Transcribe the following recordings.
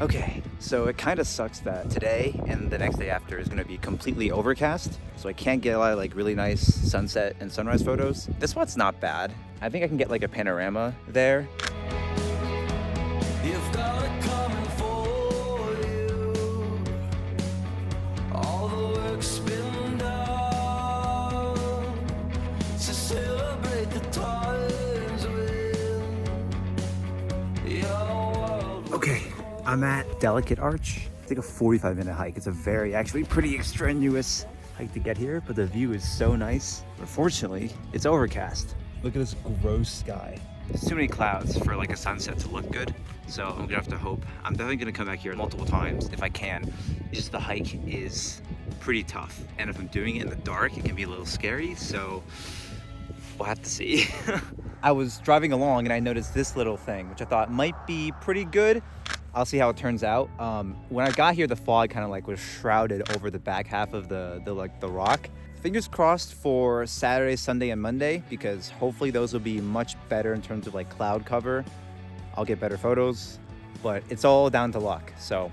Okay, so it kind of sucks that today and the next day after is going to be completely overcast, so I can't get a lot of like really nice sunset and sunrise photos. This spot's not bad. I think I can get like a panorama there. You've got it coming for you. All the work's been done to celebrate the times when your world. Okay, I'm at Delicate Arch. It's like a 45-minute hike. It's a actually pretty strenuous hike to get here, but the view is so nice. Unfortunately, it's overcast. Look at this gross sky. There's too many clouds for like a sunset to look good, so I'm gonna have to hope. I'm definitely gonna come back here multiple times if I can. It's just the hike is pretty tough, and if I'm doing it in the dark, it can be a little scary, so we'll have to see. I was driving along and I noticed this little thing, which I thought might be pretty good. I'll see how it turns out. When I got here, the fog kind of like was shrouded over the back half of the rock. Fingers crossed for Saturday, Sunday, and Monday, because hopefully those will be much better in terms of like cloud cover. I'll get better photos, but it's all down to luck. So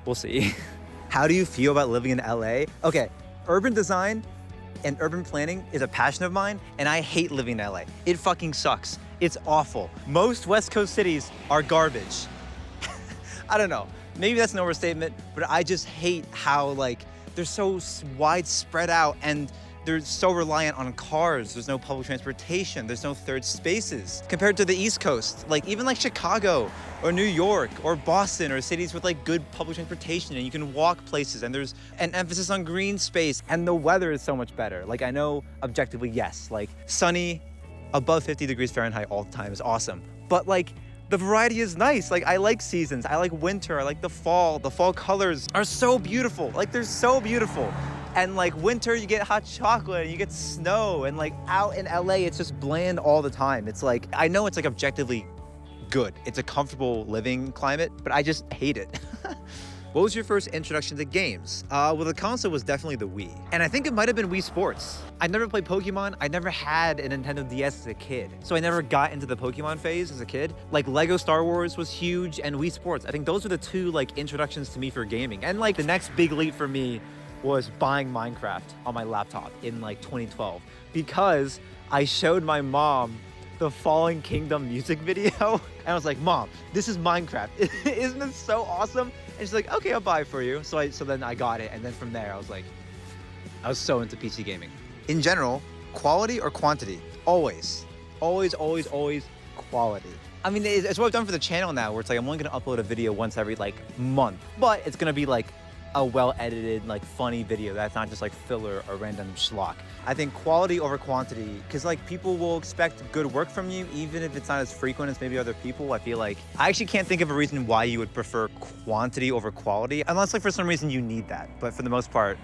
we'll see. How do you feel about living in LA? Okay, urban design and urban planning is a passion of mine, and I hate living in LA. It fucking sucks. It's awful. Most West Coast cities are garbage. I don't know, maybe that's an overstatement, but I just hate how like they're so widespread out and they're so reliant on cars. There's no public transportation. There's no third spaces compared to the East Coast. Like even like Chicago or New York or Boston or cities with like good public transportation and you can walk places and there's an emphasis on green space and the weather is so much better. Like I know objectively, yes, like sunny, above 50 degrees Fahrenheit all the time is awesome. But like the variety is nice. Like I like seasons. I like winter. I like the fall. The fall colors are so beautiful. Like they're so beautiful. And like winter, you get hot chocolate and you get snow. And like out in LA, it's just bland all the time. It's like, I know it's like objectively good. It's a comfortable living climate, but I just hate it. What was your first introduction to games? Well, the console was definitely the Wii. And I think it might have been Wii Sports. I never played Pokemon. I never had a Nintendo DS as a kid. So I never got into the Pokemon phase as a kid. Like Lego Star Wars was huge and Wii Sports. I think those were the two like introductions to me for gaming. And like the next big leap for me was buying Minecraft on my laptop in like 2012 because I showed my mom the Fallen Kingdom music video. And I was like, Mom, this is Minecraft. Isn't this so awesome? And she's like, okay, I'll buy it for you. So then I got it. And then from there, I was so into PC gaming. In general, quality or quantity? Always, always, always, always quality. I mean, it's what I've done for the channel now, where it's like, I'm only gonna upload a video once every like month, but it's gonna be like a well-edited, like funny video that's not just like filler or random schlock. I think quality over quantity, because like people will expect good work from you, even if it's not as frequent as maybe other people. I feel like I actually can't think of a reason why you would prefer quantity over quality, unless like for some reason you need that. But for the most part,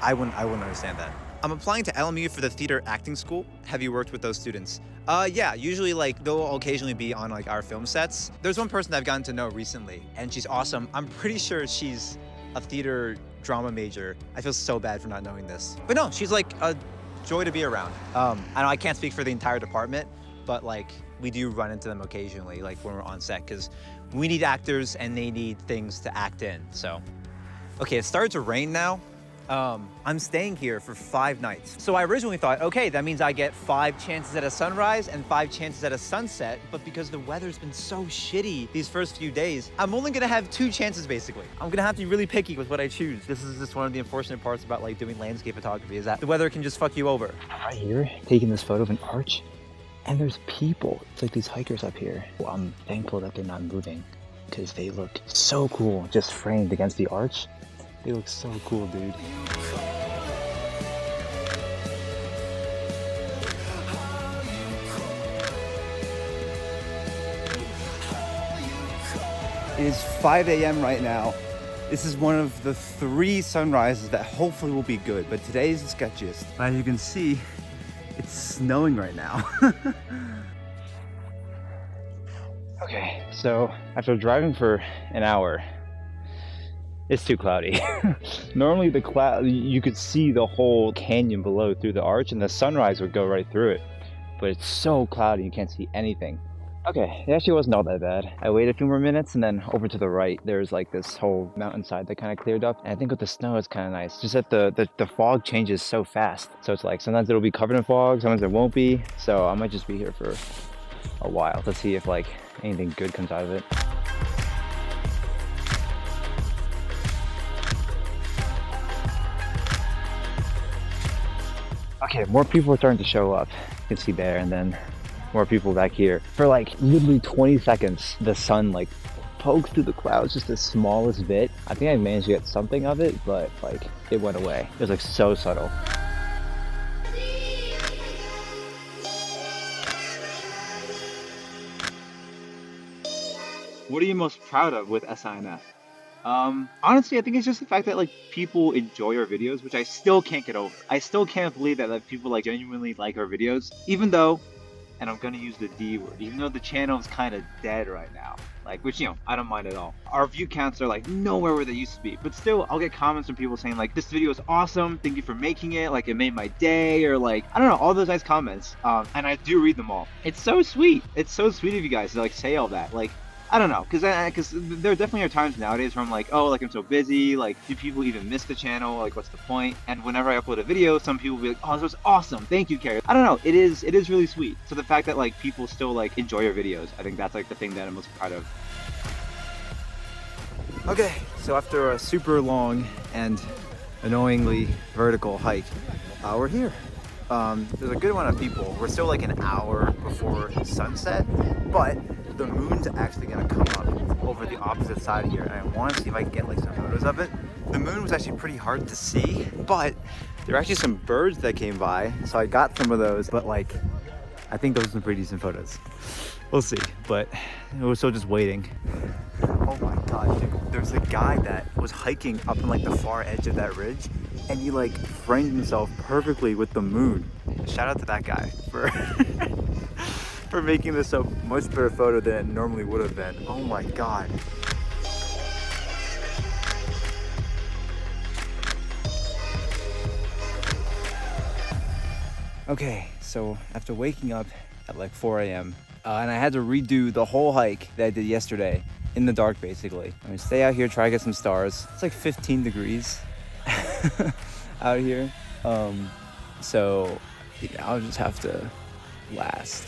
I wouldn't understand that. I'm applying to LMU for the theater acting school. Have you worked with those students? Yeah, usually like they'll occasionally be on like our film sets. There's one person that I've gotten to know recently and she's awesome. I'm pretty sure she's a theater drama major. I feel so bad for not knowing this. But no, she's like a joy to be around. I know I can't speak for the entire department, but like we do run into them occasionally, like when we're on set, because we need actors and they need things to act in, so. Okay, it started to rain now. I'm staying here for 5 nights. So I originally thought, okay, that means I get 5 chances at a sunrise and 5 chances at a sunset, but because the weather's been so shitty these first few days, I'm only gonna have 2 chances basically. I'm gonna have to be really picky with what I choose. This is just one of the unfortunate parts about like doing landscape photography, is that the weather can just fuck you over. Right here, taking this photo of an arch, and there's people. It's like these hikers up here. Well, I'm thankful that they're not moving because they look so cool just framed against the arch. They look so cool, dude. It is 5 a.m. right now. This is one of the 3 sunrises that hopefully will be good, but today is the sketchiest. As you can see, it's snowing right now. Okay, so after driving for an hour, it's too cloudy. Normally the cloud, you could see the whole canyon below through the arch and the sunrise would go right through it. But it's so cloudy, you can't see anything. Okay, it actually wasn't all that bad. I waited a few more minutes and then over to the right, there's like this whole mountainside that kind of cleared up. And I think with the snow, it's kind of nice. Just that the fog changes so fast. So it's like sometimes it'll be covered in fog, sometimes it won't be. So I might just be here for a while to see if like anything good comes out of it. Okay, more people are starting to show up. You can see there, and then more people back here. For like literally 20 seconds, the sun like pokes through the clouds just the smallest bit. I think I managed to get something of it, but like it went away. It was like so subtle. What are you most proud of with SINF? Honestly, I think it's just the fact that like people enjoy our videos, which I still can't get over. I still can't believe that like people like genuinely like our videos, even though, and I'm gonna use the D word, even though the channel is kind of dead right now. Like, which, you know, I don't mind at all. Our view counts are like nowhere where they used to be, but still I'll get comments from people saying like, this video is awesome, thank you for making it, like it made my day, or like, I don't know, all those nice comments. And I do read them all. It's so sweet. It's so sweet of you guys to like say all that. Like, I don't know, because there definitely are times nowadays where I'm like, oh, like I'm so busy, like do people even miss the channel, like what's the point? And whenever I upload a video, some people will be like, oh, this was awesome, thank you, Carrie. I don't know, it is really sweet. So the fact that like people still like enjoy your videos, I think that's like the thing that I'm most proud of. Okay, so after a super long and annoyingly vertical hike, we're here. There's a good amount of people. We're still like an hour before sunset, but the moon's actually gonna come up over the opposite side here, and I want to see if I can get like some photos of it. The moon was actually pretty hard to see, but there were actually some birds that came by, so I got some of those, but like, I think those are some pretty decent photos. We'll see, but we're still just waiting. Oh my god, dude, there's a guy that was hiking up on like the far edge of that ridge, and he like framed himself perfectly with the moon. Shout out to that guy for for making this a much better photo than it normally would have been. Oh my god. Okay, so after waking up at like 4 a.m. And I had to redo the whole hike that I did yesterday in the dark, basically. I'm gonna stay out here, try to get some stars. It's like 15 degrees out here. So yeah, I'll just have to last.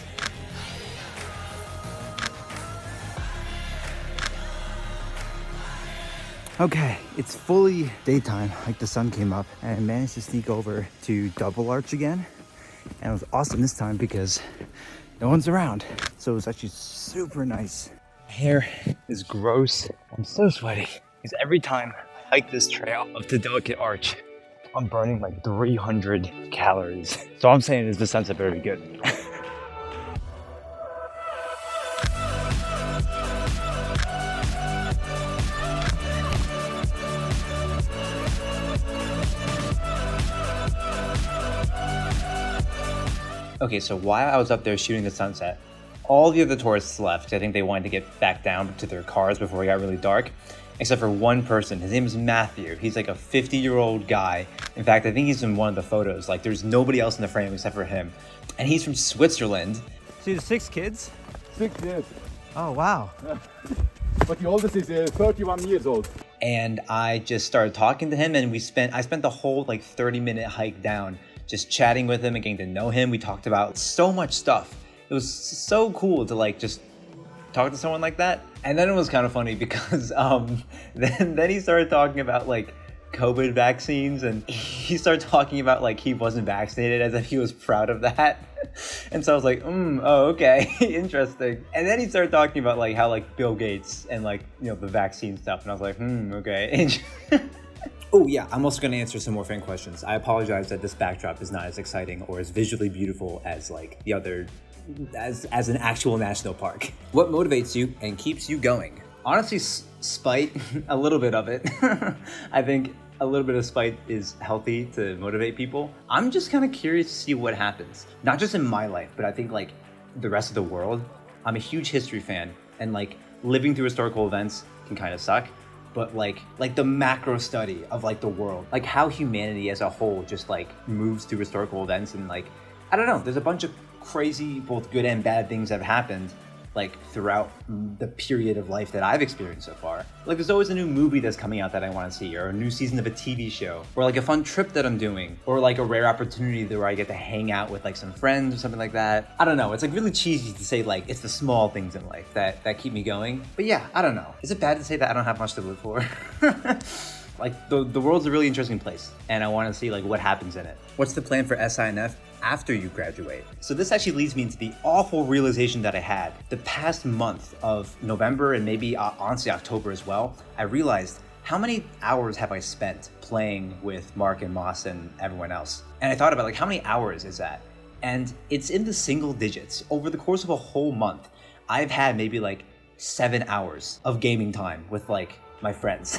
Okay, it's fully daytime, like the sun came up, and I managed to sneak over to Double Arch again. And it was awesome this time because no one's around. So it was actually super nice. My hair is gross. I'm so sweaty. Because every time I hike this trail up to Delicate Arch, I'm burning like 300 calories. So all I'm saying is the sunset better be good. Okay, so while I was up there shooting the sunset, all the other tourists left. I think they wanted to get back down to their cars before it got really dark, except for one person. His name is Matthew. He's like a 50-year-old guy. In fact, I think he's in one of the photos. Like, there's nobody else in the frame except for him. And he's from Switzerland. So you have 6 kids? 6 years. Oh, wow. But the oldest is 31 years old. And I just started talking to him, and I spent the whole like 30-minute hike down just chatting with him and getting to know him. We talked about so much stuff. It was so cool to like just talk to someone like that. And then it was kind of funny because then he started talking about like COVID vaccines, and he started talking about like he wasn't vaccinated as if he was proud of that. And so I was like, oh, okay, interesting. And then he started talking about like how like Bill Gates and like, you know, the vaccine stuff. And I was like, okay. Oh yeah, I'm also gonna answer some more fan questions. I apologize that this backdrop is not as exciting or as visually beautiful as like the other, as an actual national park. What motivates you and keeps you going? Honestly, spite, a little bit of it. I think a little bit of spite is healthy to motivate people. I'm just kind of curious to see what happens. Not just in my life, but I think like the rest of the world. I'm a huge history fan, and like living through historical events can kind of suck. But like the macro study of like the world, like how humanity as a whole just like moves through historical events, and like, I don't know, there's a bunch of crazy, both good and bad things that have happened. like throughout the period of life that I've experienced so far. Like there's always a new movie that's coming out that I want to see, or a new season of a TV show, or like a fun trip that I'm doing, or like a rare opportunity where I get to hang out with like some friends or something like that. I don't know, it's like really cheesy to say like it's the small things in life that keep me going. But yeah, I don't know. Is it bad to say that I don't have much to live for? Like the world's a really interesting place, and I want to see like what happens in it. What's the plan for SINF after you graduate? So this actually leads me into the awful realization that I had the past month of November, and maybe honestly October as well. I realized how many hours have I spent playing with Mark and Moss and everyone else? And I thought about like how many hours is that? And it's in the single digits. Over the course of a whole month, I've had maybe like 7 hours of gaming time with like my friends.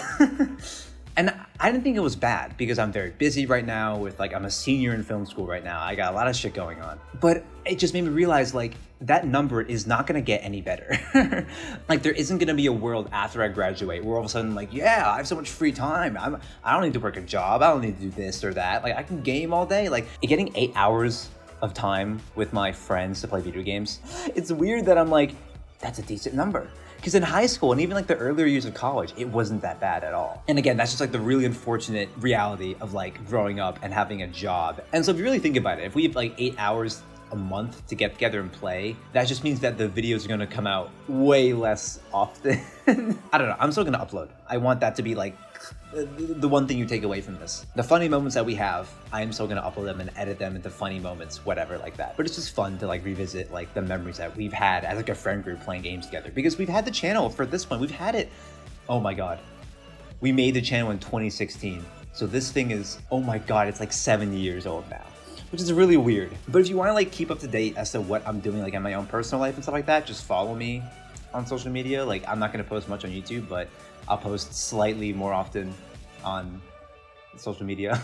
And I didn't think it was bad because I'm very busy right now with like, I'm a senior in film school right now. I got a lot of shit going on. But it just made me realize like that number is not gonna get any better. Like there isn't gonna be a world after I graduate where all of a sudden like, yeah, I have so much free time. I don't need to work a job. I don't need to do this or that. Like I can game all day. Like getting 8 hours of time with my friends to play video games. It's weird that I'm like, that's a decent number. Because in high school and even like the earlier years of college, it wasn't that bad at all. And again, that's just like the really unfortunate reality of like growing up and having a job. And so if you really think about it, if we have like 8 hours a month to get together and play, that just means that the videos are gonna come out way less often. I don't know, I'm still gonna upload. I want that to be like the one thing you take away from this. The funny moments that we have, I am still gonna upload them and edit them into funny moments, whatever like that. But it's just fun to like revisit like the memories that we've had as like a friend group playing games together, because we've had the channel for this one. We've had it, oh my God. We made the channel in 2016. So this thing is, oh my God, it's like 7 years old now, which is really weird. But if you wanna like keep up to date as to what I'm doing like in my own personal life and stuff like that, just follow me on social media. Like I'm not gonna post much on YouTube, but I'll post slightly more often on social media.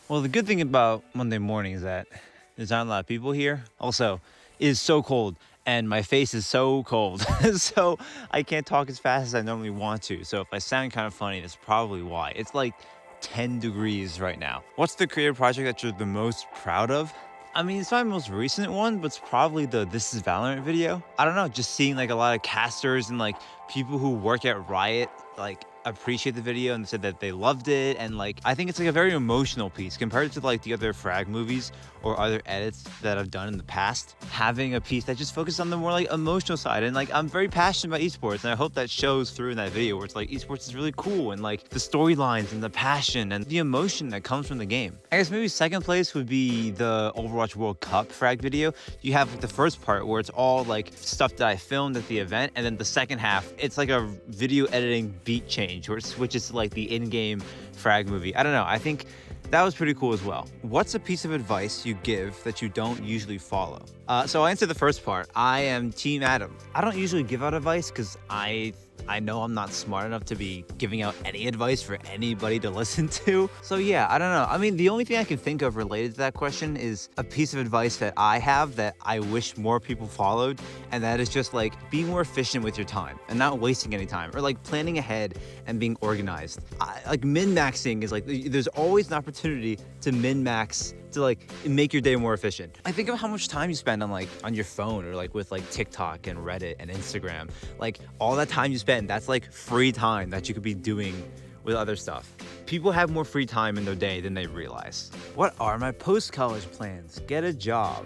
Well, the good thing about Monday morning is that there's not a lot of people here. Also, it is so cold and my face is so cold. So I can't talk as fast as I normally want to. So if I sound kind of funny, that's probably why. It's like 10 degrees right now. What's the creative project that you're the most proud of? I mean, it's not my most recent one, but it's probably the This is Valorant video. I don't know, just seeing like a lot of casters and like people who work at Riot like appreciate the video and said that they loved it. And like, I think it's like a very emotional piece compared to like the other Frag movies or other edits that I've done in the past. Having a piece that just focuses on the more like emotional side. And like, I'm very passionate about esports, and I hope that shows through in that video where it's like esports is really cool, and like the storylines and the passion and the emotion that comes from the game. I guess maybe second place would be the Overwatch World Cup Frag video. You have the first part where it's all like stuff that I filmed at the event, and then the second half, it's like a video editing beat change where it switches to like the in-game Frag movie. I don't know, I think that was pretty cool as well. What's a piece of advice you give that you don't usually follow? So I'll answer the first part. I am Team Adam. I don't usually give out advice because I know I'm not smart enough to be giving out any advice for anybody to listen to. So yeah, I don't know. I mean, the only thing I can think of related to that question is a piece of advice that I have that I wish more people followed. And that is just like, be more efficient with your time and not wasting any time, or like planning ahead and being organized. Like min-maxing is like, there's always an opportunity to min-max to like make your day more efficient. I think of how much time you spend on like on your phone or like with like TikTok and Reddit and Instagram. Like all that time you spend, that's like free time that you could be doing with other stuff. People have more free time in their day than they realize. What are my post-college plans? Get a job.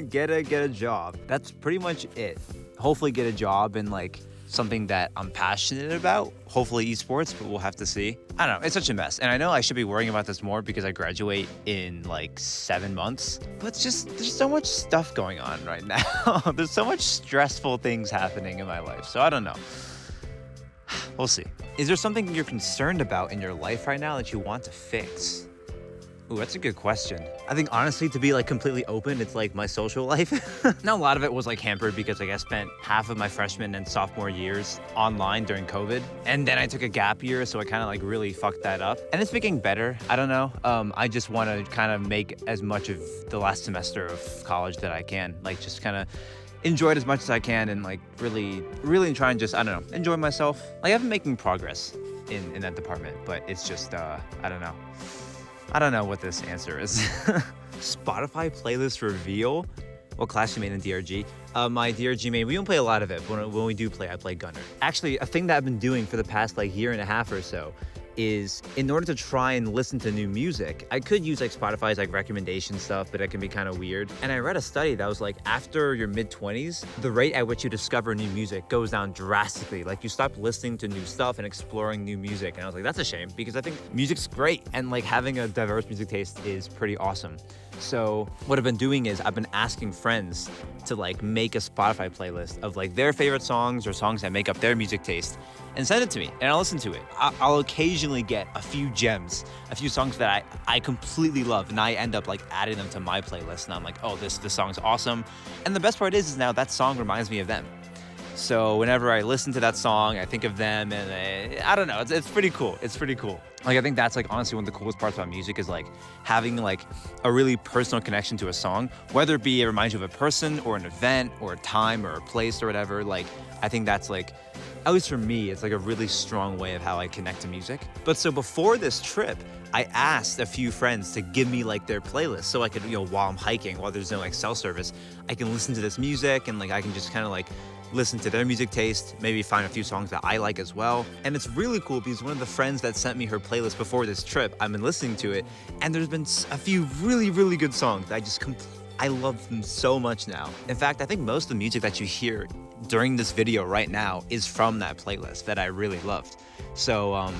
get a job. That's pretty much it. Hopefully get a job in like something that I'm passionate about, hopefully esports, but we'll have to see. I don't know, it's such a mess. And I know I should be worrying about this more because I graduate in like 7 months, but it's just, there's so much stuff going on right now. There's so much stressful things happening in my life. So I don't know. We'll see. Is there something you're concerned about in your life right now that you want to fix? Ooh, that's a good question. I think honestly, to be like completely open, it's like my social life. Now a lot of it was like hampered because like I spent half of my freshman and sophomore years online during COVID. And then I took a gap year, so I kind of like really fucked that up. And it's getting better, I don't know. I just want to kind of make as much of the last semester of college that I can. Like just kind of enjoy it as much as I can and like really try and just, I don't know, enjoy myself. Like I've been making progress in that department, but it's just, I don't know what this answer is. Spotify playlist reveal? What class you made in DRG? My DRG main, we don't play a lot of it, but when we do play, I play Gunner. Actually, a thing that I've been doing for the past like year and a half or so is in order to try and listen to new music, I could use like Spotify's like recommendation stuff, but it can be kind of weird. And I read a study that was like after your mid-20s, the rate at which you discover new music goes down drastically. Like you stop listening to new stuff and exploring new music. And I was like, that's a shame because I think music's great and like having a diverse music taste is pretty awesome. So what I've been doing is I've been asking friends to like make a Spotify playlist of like their favorite songs or songs that make up their music taste and send it to me and I'll listen to it. I'll occasionally get a few gems, a few songs that I completely love and I end up like adding them to my playlist and I'm like, oh, this song's awesome. And the best part is now that song reminds me of them. So whenever I listen to that song, I think of them and I don't know, it's pretty cool. It's pretty cool. Like I think that's like honestly one of the coolest parts about music is like having like a really personal connection to a song, whether it be it reminds you of a person or an event or a time or a place or whatever. Like I think that's like, at least for me, it's like a really strong way of how I connect to music. But so before this trip, I asked a few friends to give me like their playlist so I could, while I'm hiking, while there's no like cell service, I can listen to this music and like I can just kind of like listen to their music taste, maybe find a few songs that I like as well. And it's really cool because one of the friends that sent me her playlist before this trip, I've been listening to it and there's been a few really, really good songs that I love them so much now. In fact, I think most of the music that you hear during this video right now is from that playlist that I really loved. So,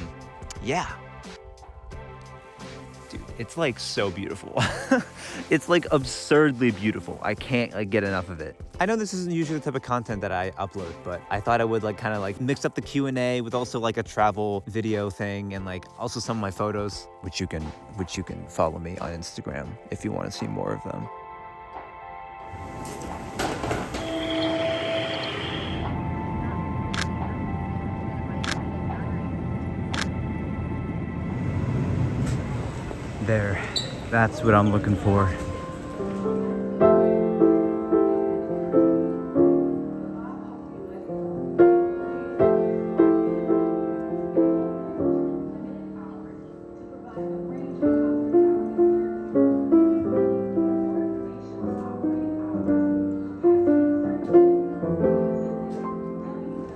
yeah. Dude, it's like so beautiful. It's like absurdly beautiful. I can't like get enough of it. I know this isn't usually the type of content that I upload, but I thought I would like kind of like mix up the Q&A with also like a travel video thing and like also some of my photos, which you can follow me on Instagram if you want to see more of them. There, that's what I'm looking for.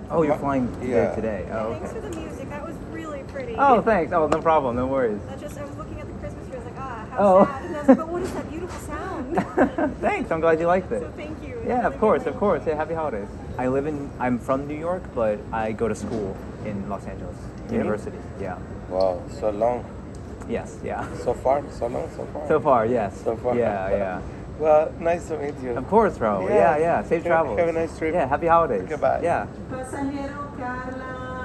Oh, you're flying there today. Oh, Thanks okay. for the music. That was really pretty. Oh, thanks. Oh, no problem. No worries. I was looking at the Christmas tree. I was like, how Oh. sad. And I was like, but what is that beautiful sound? Thanks. I'm glad you liked it. So thank you. Yeah, of course. Yeah, happy holidays. I'm from New York, but I go to school in Los Angeles University. Yeah. Wow, so long. Yes. Yeah. So far, so long, so far. So far, yes. So far. Yeah. Well, nice to meet you. Of course, bro. Yeah. Safe travels. Have a nice trip. Yeah. Happy holidays. Goodbye. Yeah. Pasajero Carla.